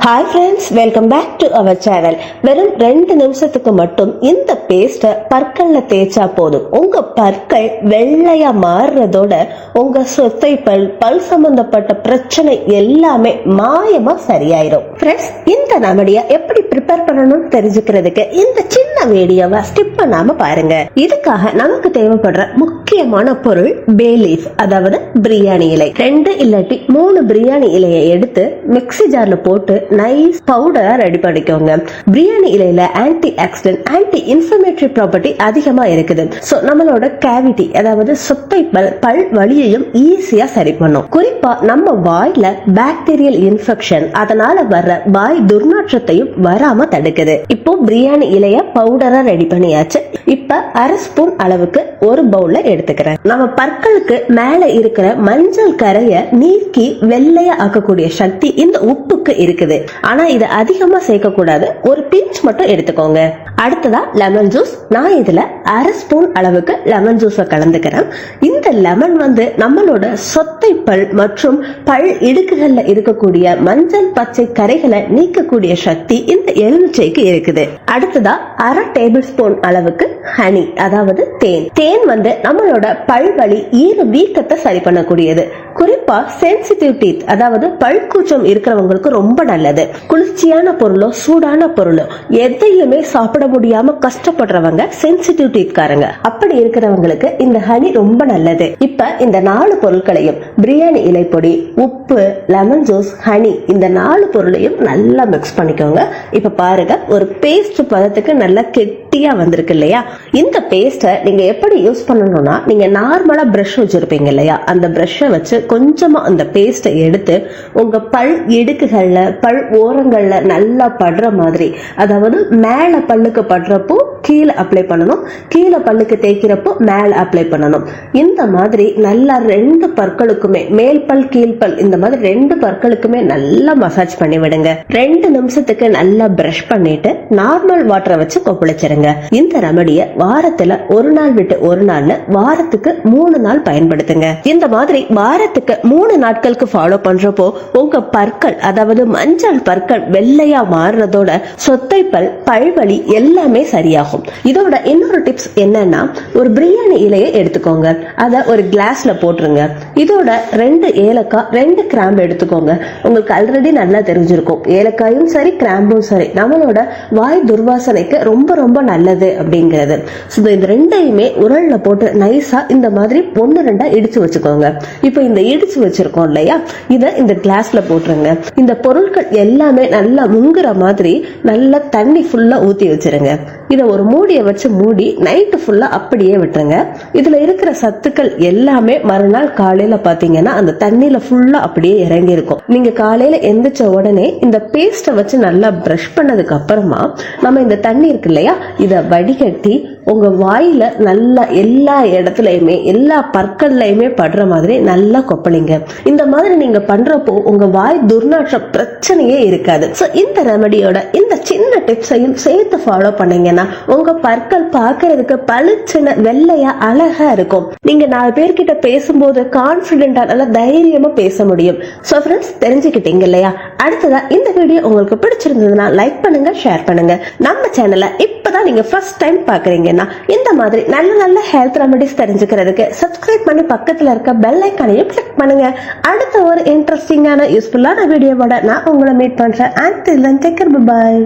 Hi friends, welcome back to our channel. வெறும் 2 நிமிஷத்துக்கு மட்டும் இந்த பேஸ்ட பற்கள்ல தேய்ச்சா போதும், உங்க பற்கள் வெள்ளையா மாறுறதோட உங்க சொத்தை பல் சம்பந்தப்பட்ட பிரச்சனை எல்லாமே மாயமா சரியாயிரும். ஃப்ரெண்ட்ஸ், இந்த ரெமடியை எப்படி ப்ரிப்பேர் பண்ணணும்னு தெரிஞ்சுக்கிறதுக்கு இந்த சின்ன வீடியோவை ஸ்கிப் பண்ணாம பாருங்க. இதுக்காக நமக்கு தேவைப்படுற முக்கியமான பொருள் பே லீஃப், அதாவது பிரியாணி இலை. 2 இல்லாட்டி 3 பிரியாணி இலையை எடுத்து மிக்ஸி ஜார்ல போட்டு நைஸ் பவுடரா ரெடி பண்ணிக்கோங்க. பிரியாணி இலையில anti accident, anti inflammatory property அதிகமா இருக்குது. சோ நம்மளோட கேவிட்டி, அதாவது சொத்தை பல் வலியையும் ஈஸியா சரி பண்ணும். குறிப்பா நம்ம வாயில பாக்டீரியல் இன்ஃபெக்ஷன், அதனால வர்ற வாய் துர்நாற்றத்தையும் வராம தடுக்குது. இப்போ பிரியாணி இலைய பவுடரா ரெடி பண்ணியாச்சு. இப்ப 1/2 ஸ்பூன் அளவுக்கு ஒரு பவுல்ல எடுத்துக்கிறேன். நம்ம பற்களுக்கு மேல இருக்கிற மஞ்சள் கரைய நீக்கி வெள்ளையா ஆக்கக்கூடிய சக்தி இந்த உப்புக்கு இருக்குது. ஆனா இது அதிகமா சேர்க்க கூடாது, ஒரு பிஞ்ச் மட்டும் எடுத்துக்கோங்க. அடுத்ததா லெமன் ஜூஸ். நான் இதுல 1/2 ஸ்பூன் அளவுக்கு லெமன் ஜூஸ கலந்துக்கிறேன். இந்த லெமன் நம்மளோட சொத்தை பல் மற்றும் பல் இடுக்குகள்ல இருக்கக்கூடிய மஞ்சள் பச்சை கரைகளை நீக்கக்கூடிய சக்தி இந்த எலுமிச்சைக்கு இருக்குது. அடுத்ததா 1/2 டேபிள் ஸ்பூன் அளவுக்கு ஹனி, அதாவது தேன். தேன் நம்மளோட பல் வலி ஈர வீக்கத்தை சரி பண்ணக்கூடியது. குறிப்பா சென்சிட்டிவ் டீத், அதாவது பல் கூச்சம் இருக்கிறவங்களுக்கு ரொம்ப நல்லது. குளிர்ச்சியான பொருளோ சூடான பொருளோ எதையுமே சாப்பிட முடியாம கஷ்டப்படுறவங்க சென்சிட்டிவ் டீத் காரங்க, அப்படி இருக்கிறவங்களுக்கு இந்த ஹனி ரொம்ப நல்லது. இப்ப இந்த 4 பொருட்களையும், பிரியாணி இலை பொடி, உப்பு, லெமன் ஜூஸ், ஹனி, இந்த 4 பொருளையும் நல்லா மிக்ஸ் பண்ணிக்கோங்க. இப்ப பாருங்க, ஒரு பேஸ்ட் பதத்துக்கு நல்லா கெட்டியா வந்திருக்கு இல்லையா? இந்த பேஸ்ட நீங்க எப்படி யூஸ் பண்ணணும்னா, நீங்க நார்மலா பிரஷ் வச்சிருப்பீங்க இல்லையா, அந்த பிரஷ்ஷை வச்சு கொஞ்சமா அந்த பேஸ்ட எடுத்து உங்க பல் இடுக்குகள்ல பல் ஓரங்கள்ல நல்லா படுற மாதிரி, அதாவது மேல பல்லுக்கு படுறப்போ கீழே அப்ளை பண்ணணும், கீழே பல்லுக்கு தேய்க்கிறப்போ மேல அப்ளை பண்ணணும். இந்த மாதிரி நல்லா 2 பற்களுக்குமே, மேல் பல் கீழ் பல், இந்த மாதிரி 2 பற்களுக்குமே நல்லா மசாஜ் பண்ணி விடுங்க. 2 நிமிஷத்துக்கு நல்லா பிரஷ் பண்ணிட்டு நார்மல் வாட்டரை வச்சு கொப்பளிச்சிருங்க. இந்த ரெமடிய வாரத்துல 1 நாள் விட்டு 1 நாள்ல வாரத்துக்கு 3 நாள் பயன்படுத்துங்க. இந்த மாதிரி வாரத்துக்கு 3 நாட்களுக்கு ஃபாலோ பண்றப்போ உங்க பற்கள், அதாவது மஞ்சள் பற்கள் வெள்ளையா மாறுறதோட சொத்தை பல்வலி எல்லாமே சரியாகும். இதோட இன்னொரு டிப்ஸ் என்னன்னா, ஒரு பிரியாணி இலையை எடுத்துக்கோங்க, அத ஒரு கிளாஸ்ல போட்டுருங்க. இதோட 2 ஏலக்காய், 2 கிராம்பு எடுத்துக்கோங்க. உங்களுக்கு ஆல்ரெடி நல்லா தெரிஞ்சிருக்கும், ஏலக்காயும் சரி கிராம்பும் சரி நம்மளோட வாய் துர்வாசனைக்கு ரொம்ப ரொம்ப நல்லது அப்படிங்கிறது. இந்த 2யுமே உரல்ல போட்டு நைஸா இந்த மாதிரி 1-2 இடிச்சு வச்சுக்கோங்க. இப்போ இந்த இடிச்சு வச்சிருக்கோம் இல்லையா, இத இந்த கிளாஸ்ல போட்டுருங்க. இந்த பொருட்கள் எல்லாமே நல்லா முங்குற மாதிரி நல்லா தண்ணி ஃபுல்லா ஊத்தி வச்சிருங்க. இத ஒரு மூடிய வச்சு மூடி நைட்டு ஃபுல்லா அப்படியே விட்டுருங்க. இதுல இருக்கிற சத்துக்கள் எல்லாமே மறுநாள் காலையில பாத்தீங்கன்னா அந்த தண்ணியில ஃபுல்லா அப்படியே இறங்கி இருக்கும். நீங்க காலையில எந்திரிச்ச உடனே இந்த பேஸ்ட வச்சு நல்லா பிரஷ் பண்ணதுக்கு அப்புறமா நம்ம இந்த தண்ணி இருக்கு இல்லையா, இத வடிகட்டி உங்க வாயில நல்லா எல்லா இடத்துலயுமே, எல்லா பற்கள்லயுமே படுற மாதிரி நல்லா கொப்பளிங்க. இந்த மாதிரி நீங்க பண்றப்போ உங்க வாய் துர்நாற்ற பிரச்சனையே இருக்காது. சோ இந்த ரெமடியோட இந்த சின்ன டிப்ஸையும் சேர்த்து ஃபாலோ பண்ணீங்கன்னா உங்க பற்கள் பாக்குறதுக்கு பளிச்சுன்னு வெள்ளையா அழகா இருக்கும். நீங்க 4 பேர்கிட்ட பேசும்போது கான்பிடென்டா நல்லா தைரியமா பேச முடியும். சோ ஃப்ரெண்ட்ஸ், தெரிஞ்சுக்கிட்டீங்க இல்லையா? அடுத்ததா இந்த வீடியோ உங்களுக்கு பிடிச்சிருந்ததுன்னா லைக் பண்ணுங்க, ஷேர் பண்ணுங்க. நம்ம சேனலை இப்பதான் நீங்க ஃபர்ஸ்ட் டைம் பாக்குறீங்கன்னா இந்த மாதிரி நல்ல நல்ல ஹெல்த் ரெமடிஸ் தெரிஞ்சுக்கிறதுக்கு சப்ஸ்கிரைப் பண்ணி பக்கத்துல இருக்க பெல் ஐகானையும் கிளிக் பண்ணுங்க. அடுத்த ஒரு இன்ட்ரெஸ்டிங்கான யூஸ்ஃபுல்லான வீடியோவோட நான் உங்களை மீட் பண்றேன். Until then, take care, bye.